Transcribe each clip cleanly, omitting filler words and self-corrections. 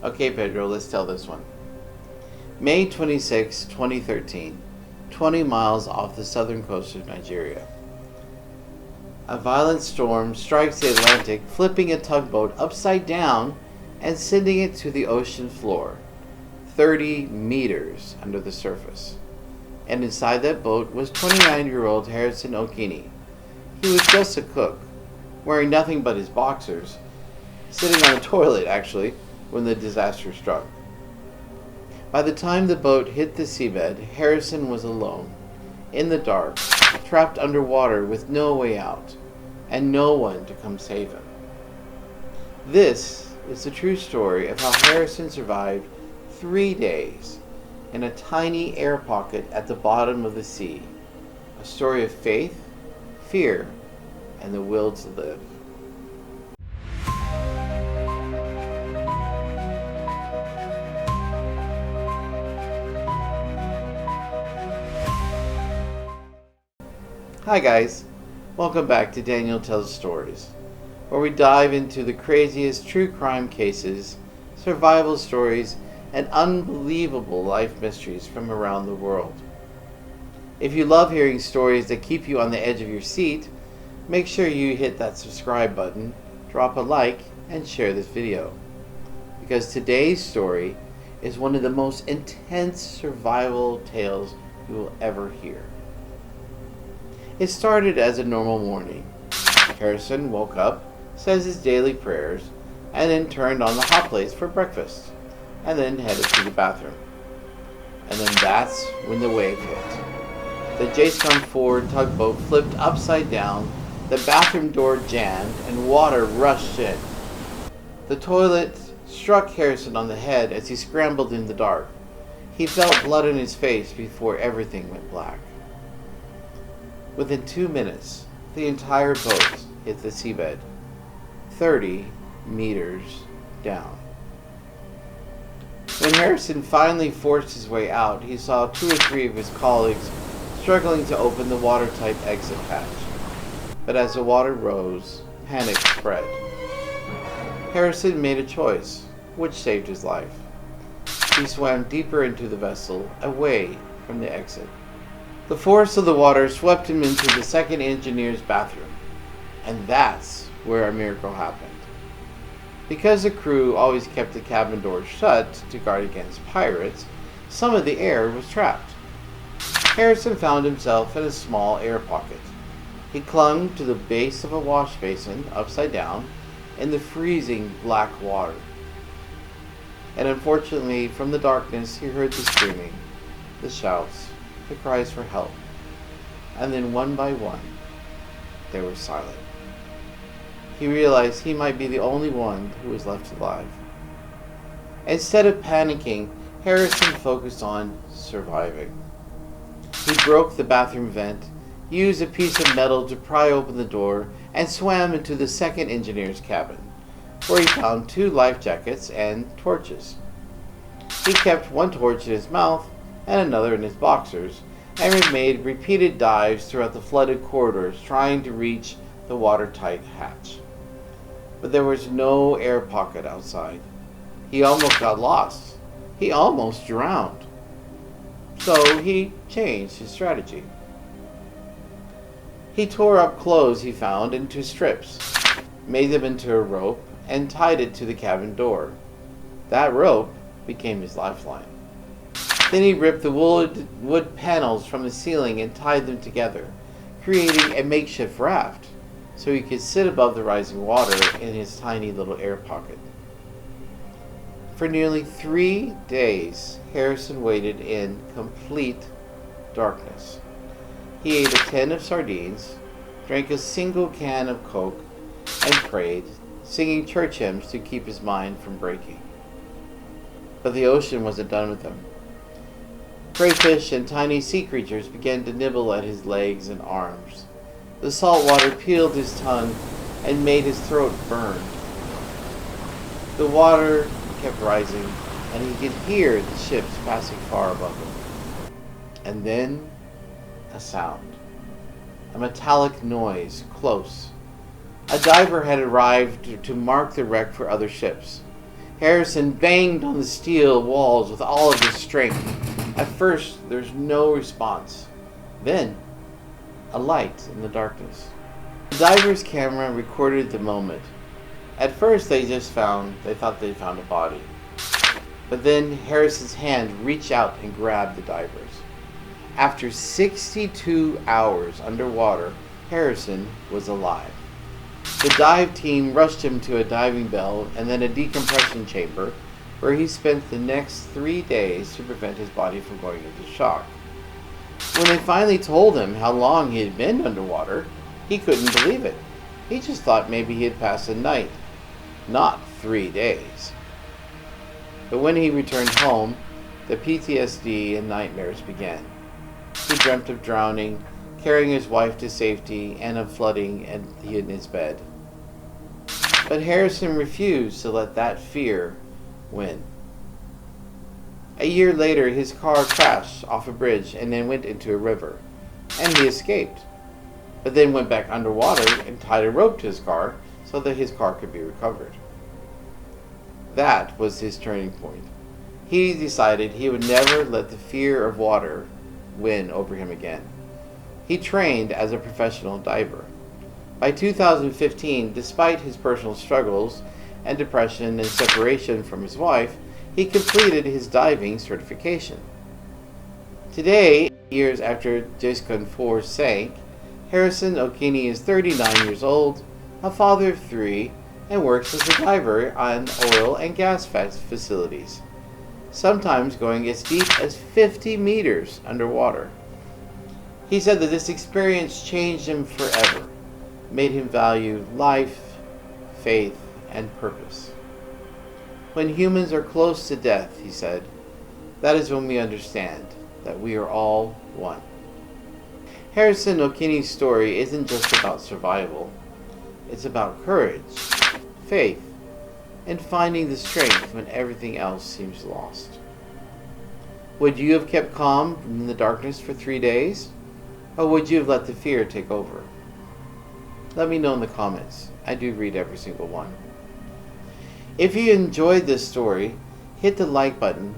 Okay, Pedro, let's tell this one. May 26, 2013, 20 miles off the southern coast of Nigeria. A violent storm strikes the Atlantic, flipping a tugboat upside down and sending it to the ocean floor, 30 meters under the surface. And inside that boat was 29-year-old Harrison Okene. He was just a cook, wearing nothing but his boxers, sitting on a toilet actually, when the disaster struck. By the time the boat hit the seabed, Harrison was alone, in the dark, trapped underwater with no way out, and no one to come save him. This is the true story of how Harrison survived 3 days in a tiny air pocket at the bottom of the sea. A story of faith, fear, and the will to live. Hi guys, welcome back to Daniel Tells Stories, where we dive into the craziest true crime cases, survival stories, and unbelievable life mysteries from around the world. If you love hearing stories that keep you on the edge of your seat, make sure you hit that subscribe button, drop a like, and share this video. Because today's story is one of the most intense survival tales you will ever hear. It started as a normal morning. Harrison woke up, says his daily prayers, and then turned on the hot plates for breakfast, and then headed to the bathroom. And then that's when the wave hit. The Jason Ford tugboat flipped upside down, the bathroom door jammed, and water rushed in. The toilet struck Harrison on the head as he scrambled in the dark. He felt blood in his face before everything went black. Within 2 minutes, the entire boat hit the seabed, 30 meters down. When Harrison finally forced his way out, he saw 2 or 3 of his colleagues struggling to open the watertight exit hatch. But as the water rose, panic spread. Harrison made a choice, which saved his life. He swam deeper into the vessel, away from the exit. The force of the water swept him into the second engineer's bathroom, and that's where a miracle happened. Because the crew always kept the cabin door shut to guard against pirates, some of the air was trapped. Harrison found himself in a small air pocket. He clung to the base of a wash basin, upside down, in the freezing black water. And unfortunately, from the darkness, he heard the screaming, the shouts, the cries for help, and then one by one, they were silent. He realized he might be the only one who was left alive. Instead of panicking, Harrison focused on surviving. He broke the bathroom vent, used a piece of metal to pry open the door, and swam into the second engineer's cabin, where he found 2 life jackets and torches. He kept one torch in his mouth and another in his boxers, and made repeated dives throughout the flooded corridors trying to reach the watertight hatch. But there was no air pocket outside. He almost got lost. He almost drowned. So he changed his strategy. He tore up clothes he found into strips, made them into a rope, and tied it to the cabin door. That rope became his lifeline. Then he ripped the wood panels from the ceiling and tied them together, creating a makeshift raft so he could sit above the rising water in his tiny little air pocket. For nearly 3 days, Harrison waited in complete darkness. He ate a tin of sardines, drank a single can of Coke, and prayed, singing church hymns to keep his mind from breaking. But the ocean wasn't done with him. Crayfish and tiny sea creatures began to nibble at his legs and arms. The salt water peeled his tongue and made his throat burn. The water kept rising, and he could hear the ships passing far above him. And then, a sound. A metallic noise, close. A diver had arrived to mark the wreck for other ships. Harrison banged on the steel walls with all of his strength. At first, there's no response. Then, a light in the darkness. The diver's camera recorded the moment. At first, they thought they found a body. But then Harrison's hand reached out and grabbed the divers. After 62 hours underwater, Harrison was alive. The dive team rushed him to a diving bell and then a decompression chamber, where he spent the next 3 days to prevent his body from going into shock. When they finally told him how long he had been underwater, he couldn't believe it. He just thought maybe he had passed a night, not 3 days. But when he returned home, the PTSD and nightmares began. He dreamt of drowning, carrying his wife to safety, and of flooding in his bed. But Harrison refused to let that fear win. A year later, his car crashed off a bridge and then went into a river, and he escaped, but then went back underwater and tied a rope to his car so that his car could be recovered. That was his turning point. He decided he would never let the fear of water win over him again. He trained as a professional diver. By 2015, despite his personal struggles and depression and separation from his wife, he completed his diving certification. Today, years after Jescon 4 sank, Harrison Okene is 39 years old, a father of 3, and works as a diver on oil and gas facilities, sometimes going as deep as 50 meters underwater. He said that this experience changed him forever, made him value life, faith, and purpose. When humans are close to death, he said, that is when we understand that we are all one. Harrison Okene's story isn't just about survival. It's about courage, faith, and finding the strength when everything else seems lost. Would you have kept calm in the darkness for 3 days? Or would you have let the fear take over? Let me know in the comments. I do read every single one. If you enjoyed this story, hit the like button,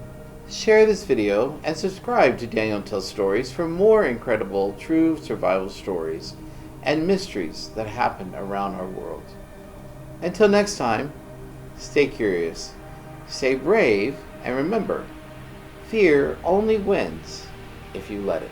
share this video, and subscribe to Daniel Tells Stories for more incredible true survival stories and mysteries that happen around our world. Until next time, stay curious, stay brave, and remember, fear only wins if you let it.